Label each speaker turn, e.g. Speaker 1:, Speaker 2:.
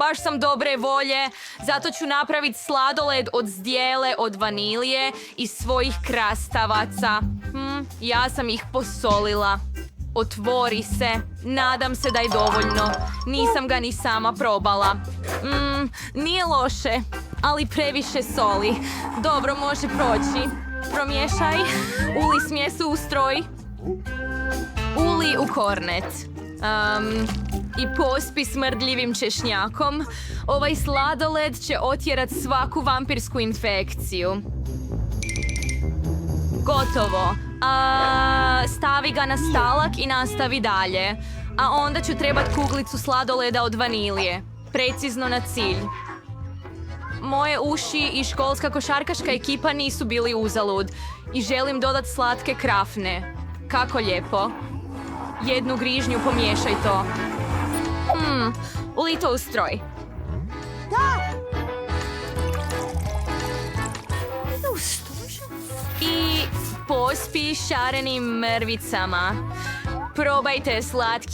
Speaker 1: baš sam dobre volje, zato ću napraviti sladoled od zdjele od vanilije i svojih krastavaca. Ja sam ih posolila. Otvori se. Nadam se da je dovoljno. Nisam ga ni sama probala. Nije loše, ali previše soli. Dobro, može proći. Promiješaj. Uli smjesu u stroj. Uli u kornet. I pospi smrdljivim češnjakom. Ovaj sladoled će otjerat svaku vampirsku infekciju. Gotovo. Stavi ga na stalak i nastavi dalje. A onda ću trebat kuglicu sladoleda od vanilije. Precizno na cilj. Moje uši i školska košarkaška ekipa nisu bili uzalud. I želim dodat slatke krafne. Kako lijepo. Jednu grižnju pomiješaj to. Uli to u stroj. I pospi šarenim mrvicama. Probajte slatki